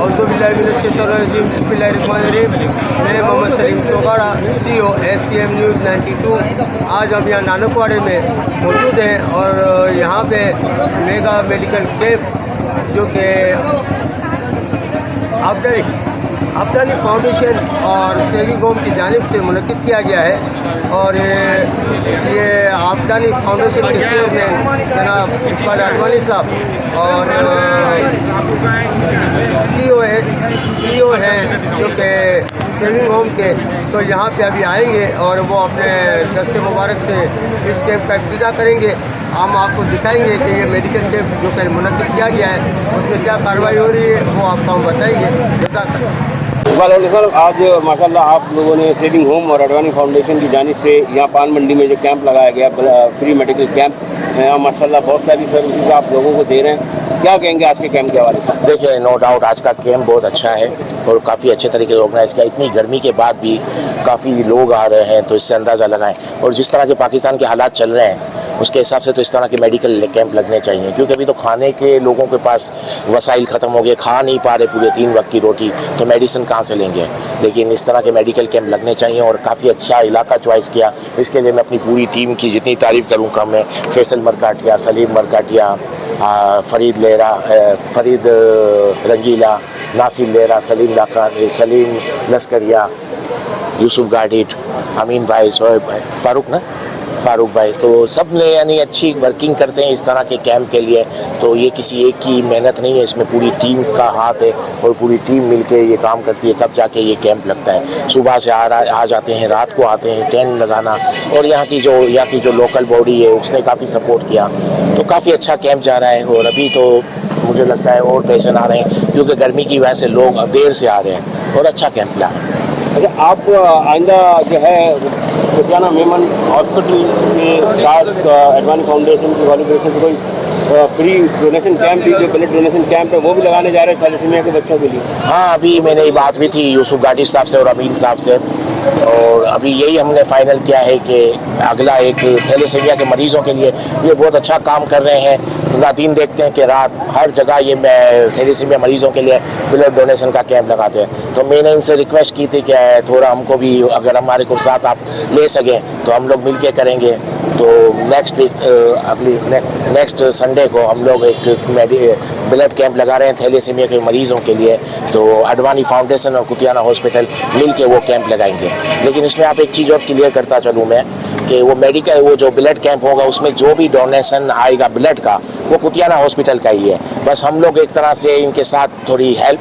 औज़ुबिल्लाहिमिनश्शैतानिर्रजीम बिस्मिल्लाहिर्रहमानिर्रहीम। मैं Mohammad Salim Chaugada, CEO SCM news 92। आज हम यहाँ नानकवाड़े में मौजूद हैं और यहाँ पे मेगा मेडिकल कैंप जो कि अब्दानी फाउंडेशन और सेविंग होम की जानिब से मुनक़िद किया गया है। और ये अब्दानी फाउंडेशन के चेयरमैन जनाब इकबाल अडवाणी साहब और CEO हैं जो कि सेविंग होम के, तो यहाँ पे अभी आएंगे और वो अपने दस्ते मुबारक से इस कैंप का इब्तिदा करेंगे। हम आपको दिखाएंगे कि ये मेडिकल कैंप जो कि मुनक़िद किया गया है उसमें क्या कार्रवाई हो रही है, वो आपको हम बताएंगे। सर, आज माशाल्लाह आप लोगों ने सेविंग होम और अडवाणी फाउंडेशन की जानिब से यहाँ पान मंडी में जो कैंप लगाया गया फ्री मेडिकल कैंप, यहाँ माशाल्लाह बहुत सारी सर्विसेज आप लोगों को दे रहे हैं। क्या कहेंगे आज के कैंप के हवाले से? देखिए, नो डाउट आज का कैंप बहुत अच्छा है और काफ़ी अच्छे तरीके से ऑर्गेनाइज़ किया। इतनी गर्मी के बाद भी काफ़ी लोग आ रहे हैं, तो इससे अंदाज़ा लगाएं। और जिस तरह के पाकिस्तान के हालात चल रहे हैं उसके हिसाब से तो इस तरह के मेडिकल कैंप लगने चाहिए, क्योंकि अभी तो खाने के लोगों के पास वसाइल ख़त्म हो गए, खा नहीं पा रहे पूरे 3 वक्त की रोटी, तो मेडिसिन कहाँ से लेंगे। लेकिन इस तरह के मेडिकल कैंप लगने चाहिए और काफ़ी अच्छा इलाका चॉइस किया। इसके लिए मैं अपनी पूरी टीम की जितनी तारीफ़ करूँगा, मैं फैसल मरकाटिया, सलीम मरकाटिया, फरीद रंगीला, नासिर लेरा, सलीम लस्करिया, यूसुफ गाडिट, अमीन भाई, शोएब भाई, फारूक भाई, तो सब ने यानी अच्छी वर्किंग करते हैं इस तरह के कैंप के लिए। तो ये किसी एक की मेहनत नहीं है, इसमें पूरी टीम का हाथ है और पूरी टीम मिलके ये काम करती है, तब जाके ये कैंप लगता है। सुबह से आ जाते हैं, रात को आते हैं, टेंट लगाना, और यहाँ की जो लोकल बॉडी है उसने काफ़ी सपोर्ट किया, तो काफ़ी अच्छा कैंप जा रहा है। और अभी तो मुझे लगता है और पेशेंट आ रहे हैं, क्योंकि गर्मी की वजह से लोग देर से आ रहे हैं, और अच्छा कैंप लगा। अच्छा, आप आइंदा जो है कुतियाना मेमन हॉस्पिटल के साथ अडवाणी फाउंडेशन की वॉलीबॉल से कोई फ्री डोनेशन कैंप भी, जो ब्लड डोनेशन कैंप है, वो भी लगाने जा रहे हैं थैलेसीमिया के बच्चों के लिए? हाँ, अभी मैंने बात भी थी यूसुफ गाडिट साहब से और अमीन साहब से, और अभी यही हमने फाइनल किया है कि अगला एक थैलेसीमिया के मरीज़ों के लिए ये बहुत अच्छा काम कर रहे हैं। दिन देखते हैं कि रात हर जगह ये थैलेसीमिया मरीज़ों के लिए ब्लड डोनेशन का कैंप लगाते हैं। तो मैंने इनसे रिक्वेस्ट की थी कि थोड़ा हमको भी, अगर हमारे को साथ आप ले सकें तो हम लोग मिल के करेंगे। तो नेक्स्ट संडे को हम लोग एक ब्लड कैंप लगा रहे हैं थैलेसीमिया के मरीज़ों के लिए। तो अडवाणी फाउंडेशन और कुतियाना हॉस्पिटल मिल के वो कैंप लगाएंगे। लेकिन इसमें आप एक चीज़ और क्लियर करता चलूँ मैं, कि वो जो ब्लड कैंप होगा उसमें जो भी डोनेशन आएगा ब्लड का, वो कुतियाना हॉस्पिटल का ही है। बस हम लोग एक तरह से इनके साथ थोड़ी हेल्प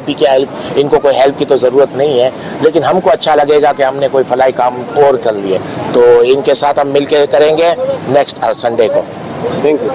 भी क्या हेल्प, इनको कोई हेल्प की तो ज़रूरत नहीं है, लेकिन हमको अच्छा लगेगा कि हमने कोई फलाई काम और कर लिए, तो इनके साथ हम मिल के करेंगे नेक्स्ट संडे को। Thank you.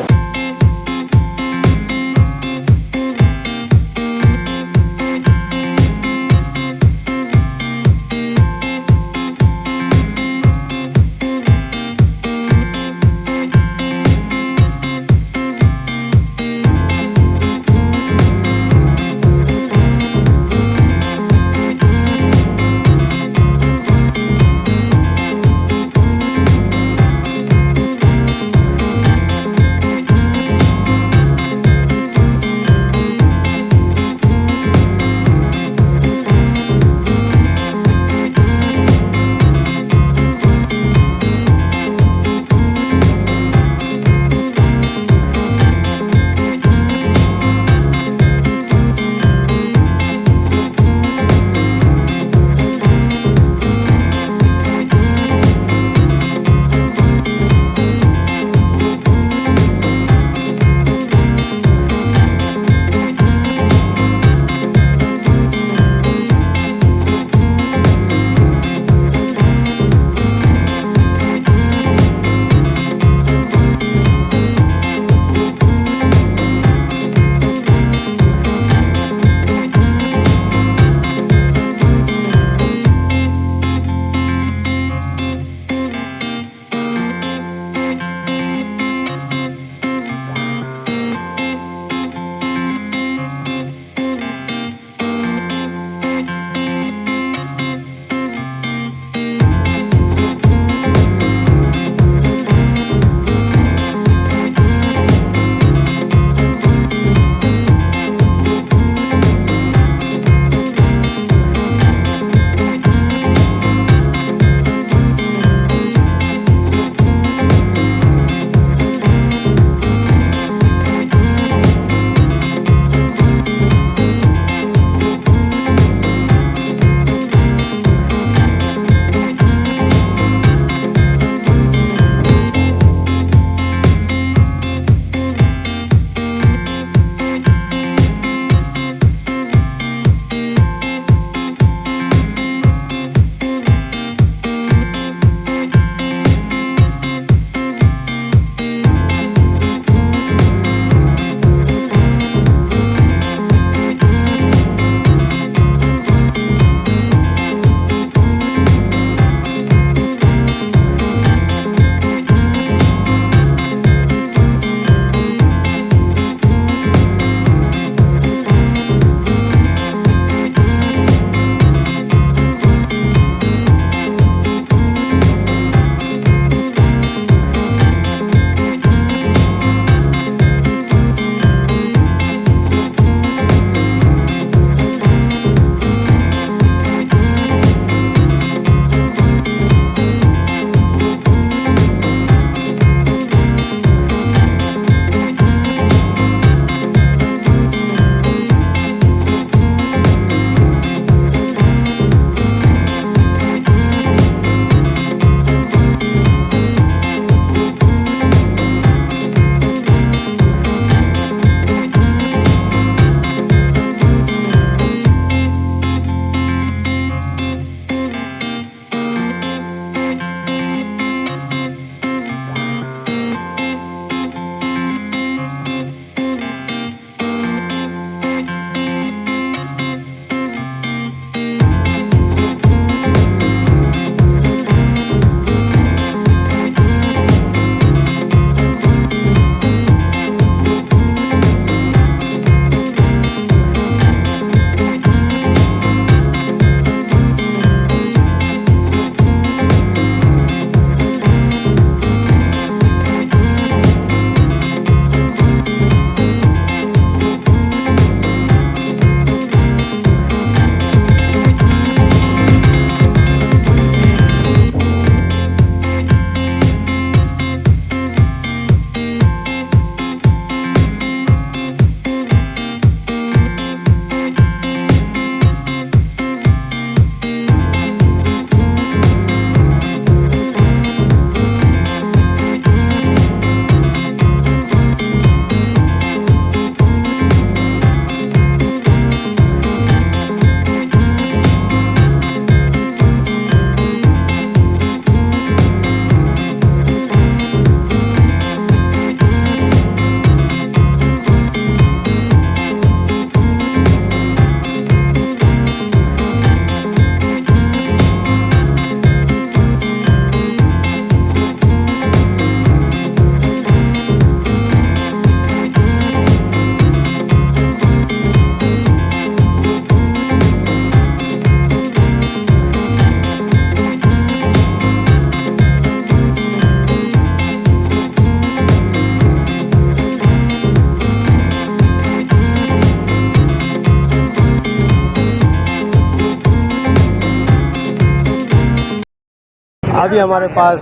अभी हमारे पास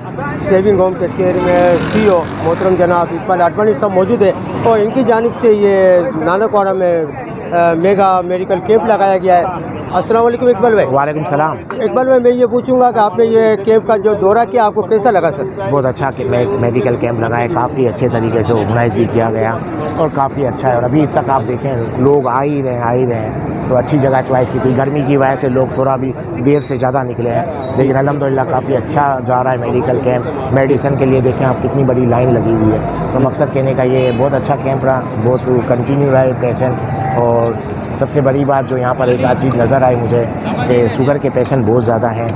सेविंग होम के केयर में CEO मोहतरम जनाब इकबाल आडवाणी साहब मौजूद है और इनकी जानिब से ये नानकवाड़ा में मेगा मेडिकल कैंप लगाया गया है। अस्सलाम वालेकुम इकबाल भाई। वालेकुम सलाम। इकबाल भाई, मैं ये पूछूंगा कि आपने ये कैंप का जो दौरा किया आपको कैसा लगा सर? बहुत अच्छा कि मेडिकल कैंप लगाए, काफ़ी अच्छे तरीके से ऑर्गेनाइज भी किया गया और काफ़ी अच्छा है। और अभी तक आप देखें लोग आ ही रहे हैं, तो अच्छी जगह चॉइस की थी। गर्मी की वजह से लोग थोड़ा भी देर से ज़्यादा निकले हैं, लेकिन अल्हम्दुलिल्लाह काफ़ी अच्छा जा रहा है मेडिकल कैंप। मेडिसिन के लिए देखें आप कितनी बड़ी लाइन लगी हुई है। तो मकसद कहने का ये बहुत अच्छा कैंप रहा, बहुत कंटिन्यू रहा पेशेंट। और सबसे बड़ी बात जो यहाँ पर एक आध चीज़ नज़र आई मुझे कि शुगर के पेशेंट बहुत ज़्यादा हैं,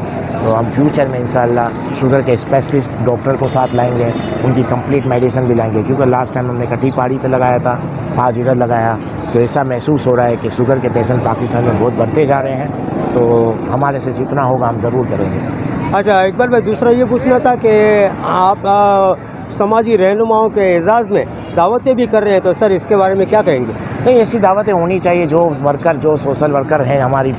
तो हम फ्यूचर में इंशाल्लाह शुगर के स्पेशलिस्ट डॉक्टर को साथ लाएंगे, उनकी कंप्लीट मेडिसिन भी लाएंगे। क्योंकि लास्ट टाइम हमने कटी पहाड़ी पे लगाया था, आज इधर लगाया, तो ऐसा महसूस हो रहा है कि शुगर के पेशेंट पाकिस्तान में बहुत बढ़ते जा रहे हैं। तो हमारे से जितना होगा हम ज़रूर करेंगे। अच्छा इकबाल भाई, दूसरा ये पूछना था कि आप समाजी रहनुमाओं के एजाज़ में दावतें भी कर रहे हैं, तो सर इसके बारे में क्या कहेंगे? नहीं, ऐसी दावतें होनी चाहिए। जो वर्कर, जो सोशल वर्कर हैं हमारी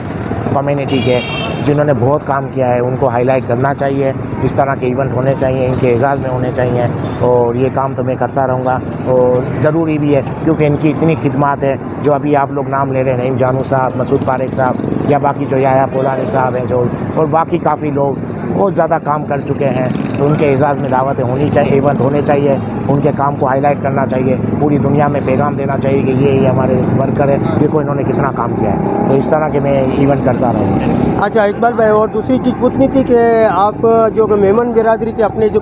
कम्युनिटी के, जिन्होंने बहुत काम किया है, उनको हाईलाइट करना चाहिए। इस तरह के इवेंट होने चाहिए, इनके एजाज़ में होने चाहिए। और ये काम तो मैं करता रहूँगा और ज़रूरी भी है, क्योंकि इनकी इतनी खिदमत है। जो अभी आप लोग नाम ले रहे हैं, नईम जानू साहब, मसूद पारेख साहब, या बाकी जो याया पोलानी साहब हैं, जो और बाकी काफ़ी लोग बहुत ज़्यादा काम कर चुके हैं, तो उनके एजाज़ में दावतें होनी चाहिए, इवेंट होने चाहिए। उनके काम को हाईलाइट करना चाहिए, पूरी दुनिया में पैगाम देना चाहिए कि ये हमारे वर्कर है, देखो इन्होंने कितना काम किया है। तो इस तरह के मैं इवेंट करता रहूँगा। अच्छा इकबाल भाई, और दूसरी चीज़ पूछनी थी कि आप जो मेमन बिरादरी के अपने जो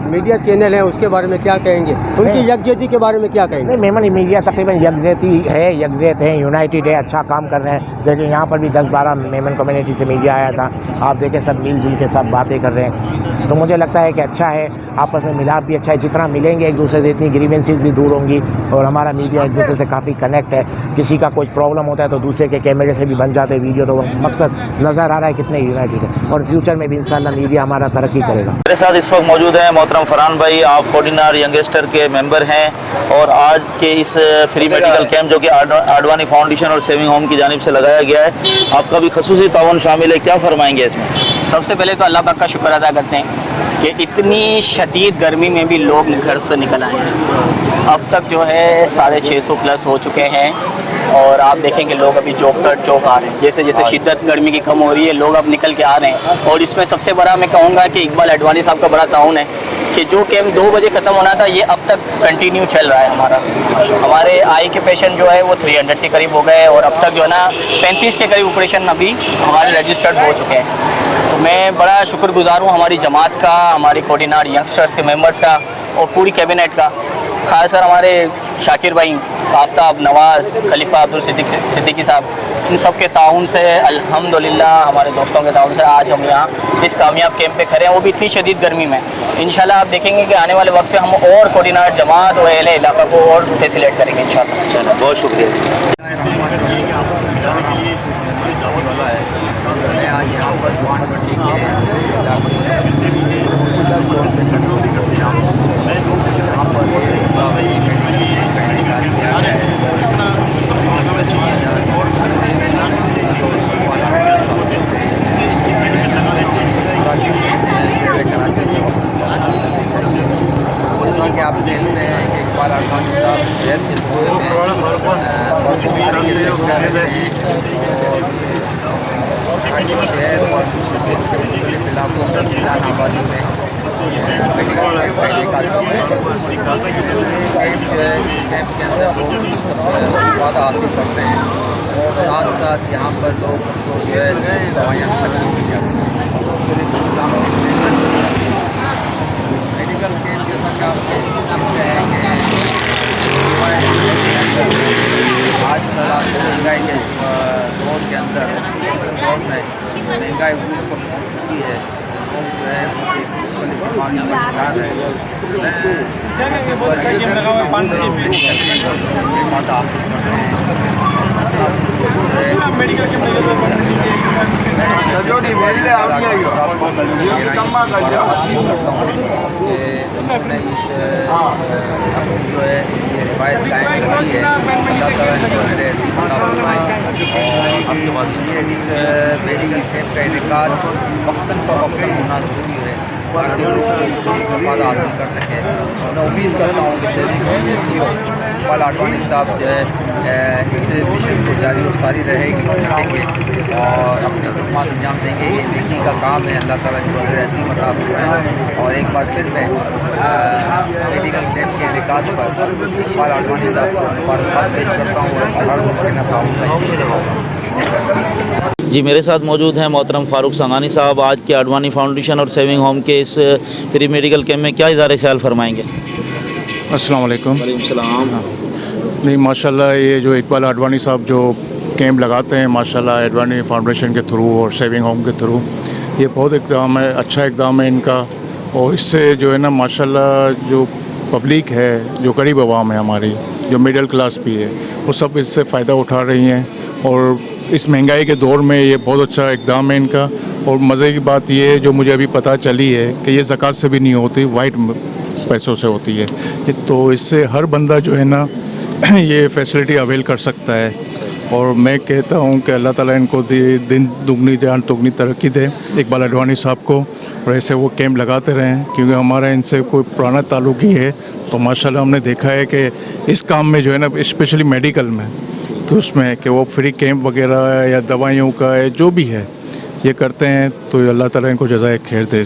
मीडिया चैनल हैं उसके बारे में क्या कहेंगे, उनकी यकजहती के बारे में क्या कहेंगे? नहीं, मेमन मीडिया तकरीबन यकजहत है, यूनाइटेड है, अच्छा काम कर रहे हैं। लेकिन यहाँ पर भी 10-12 मेमन कम्युनिटी से मीडिया आया था, आप देखें सब मिलजुल के सब बातें कर रहे हैं। तो मुझे लगता है कि अच्छा है, आपस में मिलाप भी अच्छा है। जितना मिलेंगे एक दूसरे से, इतनी ग्रीवेंसेस भी दूर होंगी। और हमारा मीडिया एक दूसरे से काफ़ी कनेक्ट है। किसी का कोई प्रॉब्लम होता है तो दूसरे के कैमरे से भी बन जाते हैं वीडियो। तो मकसद नज़र आ रहा है कितने यूनाइटेड है, और फ्यूचर में भी इंशाल्लाह मीडिया हमारा तरक्की करेगा। मेरे साथ इस वक्त मौजूद हैं मोहतरम फरहान भाई, आप कोऑर्डिनेटर यंगस्टर के मेंबर हैं, और आज के इस फ्री मेडिकल कैंप जो कि आडवाणी फाउंडेशन और सेविंग होम की जानिब से लगाया गया है, आपका भी खसूसी ताउन शामिल है, क्या फरमाएंगे इसमें? सबसे पहले तो अल्लाह पाक का शुक्र अदा करते हैं कि इतनी शदीद गर्मी में भी लोग घर से निकल आए हैं। अब तक जो है 650 प्लस हो चुके हैं, और आप देखेंगे लोग अभी चौक आ रहे हैं। जैसे जैसे शिद्दत गर्मी की कम हो रही है, लोग अब निकल के आ रहे हैं। और इसमें सबसे बड़ा मैं कहूँगा कि इकबाल आडवाणी साहब का बड़ा ताउन है कि जो कैंप 2 बजे ख़त्म होना था, ये अब तक कंटिन्यू चल रहा है हमारा। हमारे आई के पेशेंट जो है वो 300 के करीब हो गए, और अब तक जो है ना 35 के करीब ऑपरेशन अभी हमारे रजिस्टर्ड हो चुके हैं। तो मैं बड़ा शुक्रगुजार हूँ हमारी जमात का, हमारी कोऑर्डिनेटर यंगस्टर्स के मेंबर्स का, और पूरी कैबिनेट का। खासकर हमारे शाकिर भाई, आफ्ताब, नवाज़, खलीफा, अब्दुल सिद्दीकी साहब, इन सब के ताउन से अल्हम्दुलिल्लाह, हमारे दोस्तों के ताउन से आज हम यहाँ इस कामयाब कैंप पे खड़े हैं, वो भी इतनी शदीद गर्मी में। इंशाल्लाह आप देखेंगे कि आने वाले वक्त पे हम और कोऑर्डिनेटर जमात और अहले इलाका को और फैसिलेट करेंगे इंशाल्लाह। चलो, बहुत शुक्रिया। आप जेल में इकबाल आडवाणी साहब जेल के इलाकों में मिलान आबादी में मेडिकल कैंप के अंदर लोग वादा हासिल करते हैं, और साथ साथ यहाँ पर लोग को जो है दवाइयाँ खर्ची की जाती हैं। मेडिकल कैंप जैसा कि आप जानते हैं कि आजकल आप महंगाई के दौर के अंदर दौर में महंगाई पर पहुँची है, लोग जो है मुख्तलिफ बीमारियों का शिकार है। जो है ये रिवायत कायम रखी है, अल्लाह ताला इनको मेरे और ये इस मेडिकल कैंप का इनेकाद वक्तन फ़वक्तन होना ज़रूरी है। ताकि लोग इसको फ़ायदा हासिल कर सकें। मैं उम्मीद करता हूँ कि सेविंग होम के CEO इकबाल आडवाणी साहब जो है इस मिशन को जारी और सारी रखेंगे और अपने खदमात अंजाम देंगे। ये नेकी का काम है, अल्लाह ताला इसको रहती मताब है। और एक बार फिर मैं मेडिकल कैंप के इनेकाद पर इकबाल आडवाणी साहब को मुबारकबाद पेश करता हूँ और हर मुमकिन ताउन जी, मेरे साथ मौजूद हैं मोहतरम फ़ारूक संगानी साहब। आज के आडवाणी फाउंडेशन और सेविंग होम के इस फ्री मेडिकल कैंप में क्या इज़ारे ख्याल फरमाएंगे? अस्सलाम वालेकुम। सलाम। नहीं, माशाल्लाह ये जो इकबाल आडवाणी साहब जो कैंप लगाते हैं माशाल्लाह आडवाणी फाउंडेशन के थ्रू और सेविंग होम के थ्रू, ये बहुत इक़दाम है, अच्छा इक़दाम है इनका। और इससे जो है ना माशाल्लाह जो पब्लिक है, जो गरीब आवाम है हमारी, जो मिडिल क्लास भी है, वो सब इससे फ़ायदा उठा रही हैं। और इस महंगाई के दौर में ये बहुत अच्छा इक़दाम है इनका। और मज़े की बात ये है जो मुझे अभी पता चली है कि ये ज़कात से भी नहीं होती, वाइट पैसों से होती है। तो इससे हर बंदा जो है ना ये फैसिलिटी अवेल कर सकता है। और मैं कहता हूँ कि अल्लाह ताला इनको दिन दुगनी जान दुगनी तरक्की दे इकबाल आडवाणी साहब को, और ऐसे वो कैंप लगाते रहें क्योंकि हमारा इनसे कोई पुराना ताल्लुक़ ही है। तो माशाल्लाह हमने देखा है कि इस काम में जो है ना स्पेशली मेडिकल में कि उसमें कि वो फ्री कैंप वगैरह या दवाइयों का है जो भी है ये करते हैं। तो अल्लाह ताला इनको जज़ाए खैर दे।